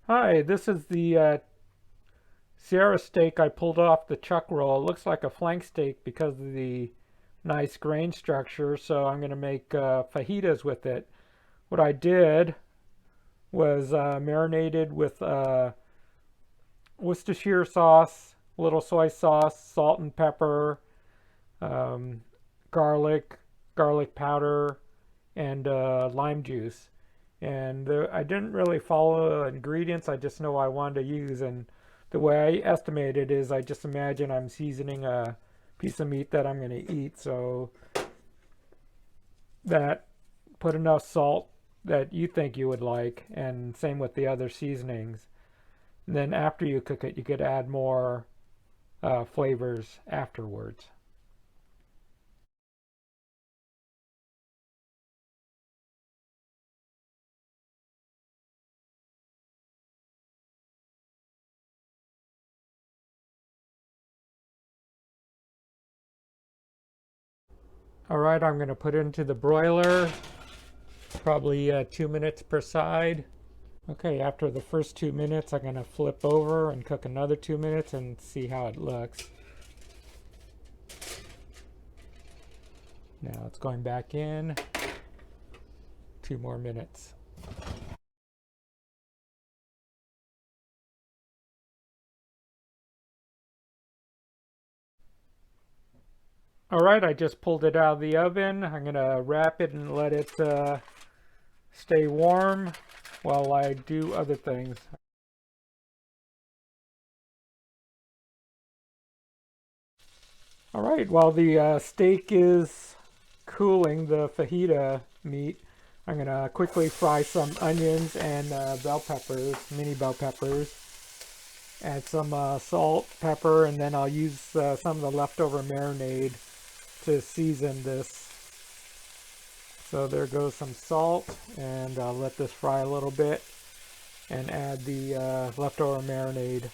Hi, this is the Sierra steak I pulled off the chuck roll. It looks like a flank steak because of the nice grain structure, so I'm going to make fajitas with it. What I did was marinated with Worcestershire sauce, a little soy sauce, salt and pepper, um, garlic, garlic powder, and lime juice. And I didn't really follow the ingredients. I just know I wanted to use. And the way I estimate it is I just imagine I'm seasoning a piece of meat that I'm going to eat. So that put enough salt that you think you would like. And same with the other seasonings. And then after you cook it, you could add more flavors afterwards. All right, I'm going to put it into the broiler, probably 2 minutes per side. Okay, after the first 2 minutes, I'm going to flip over and cook another 2 minutes and see how it looks. Now it's going back in. 2 more minutes. All right, I just pulled it out of the oven. I'm going to wrap it and let it stay warm while I do other things. All right, while the steak is cooling, the fajita meat, I'm going to quickly fry some onions and bell peppers, mini bell peppers. Add some salt, pepper, and then I'll use some of the leftover marinade to season this. So there goes some salt, and I'll let this fry a little bit and add the leftover marinade.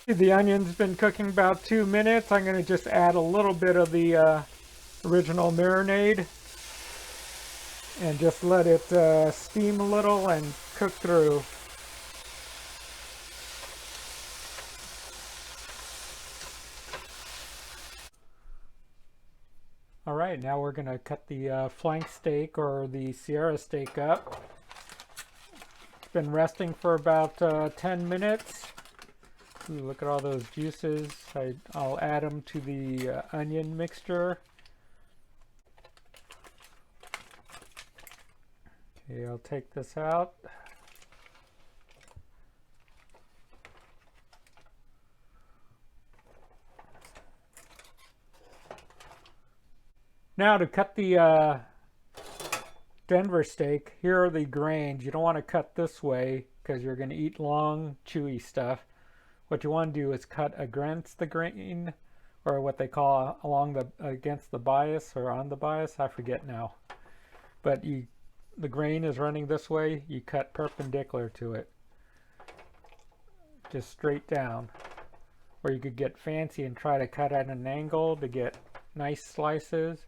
The onion's been cooking about 2 minutes. I'm going to just add a little bit of the original marinade and just let it steam a little and cook through. All right, now we're going to cut the flank steak or the Sierra steak up. It's been resting for about 10 minutes. Ooh, look at all those juices. I'll add them to the onion mixture. Okay, I'll take this out. Now to cut the Denver steak, here are the grains. You don't want to cut this way because you're going to eat long, chewy stuff. What you want to do is cut against the grain, or what they call along the against the bias or on the bias. I forget now. But the grain is running this way. You cut perpendicular to it, just straight down. Or you could get fancy and try to cut at an angle to get nice slices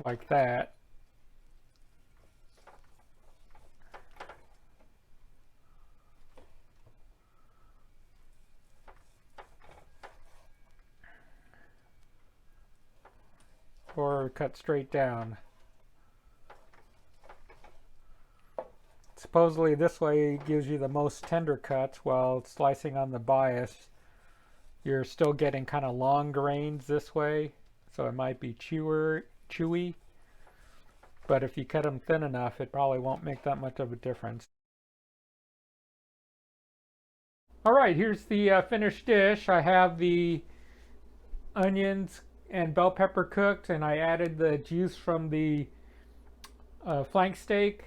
like that. Or cut straight down. Supposedly this way gives you the most tender cuts, while slicing on the bias you're still getting kind of long grains this way, so it might be chewy, but if you cut them thin enough it probably won't make that much of a difference. All right, here's the finished dish. I have the onions and bell pepper cooked, and I added the juice from the flank steak.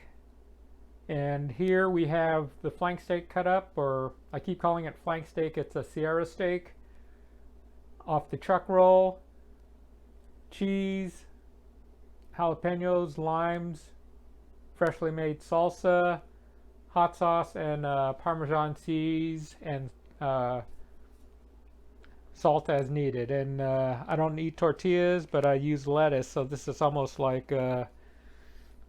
And here we have the flank steak cut up, or I keep calling it flank steak, it's a Sierra steak, off the chuck roll, cheese, jalapenos, limes, freshly made salsa, hot sauce, and Parmesan cheese, and salt as needed. And I don't eat tortillas, but I use lettuce, so this is almost like a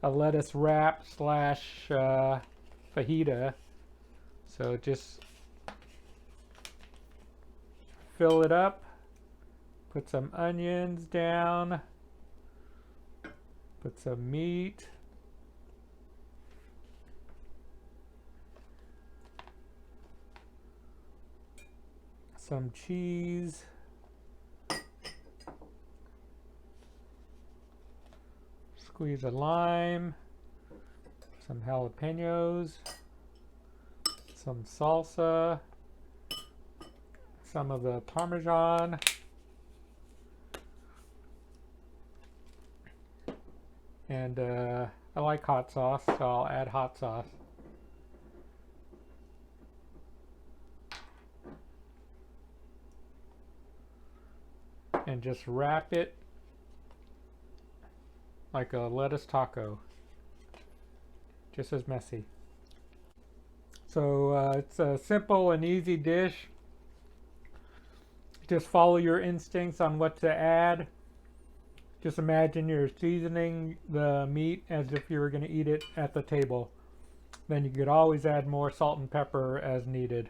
lettuce wrap slash fajita. So just fill it up, put some onions down, put some meat, some cheese, squeeze a lime, some jalapenos, some salsa, some of the Parmesan, and I like hot sauce, so I'll add hot sauce. And just wrap it like a lettuce taco, just as messy. So it's a simple and easy dish. Just follow your instincts on what to add. Just imagine you're seasoning the meat as if you were going to eat it at the table. Then you could always add more salt and pepper as needed.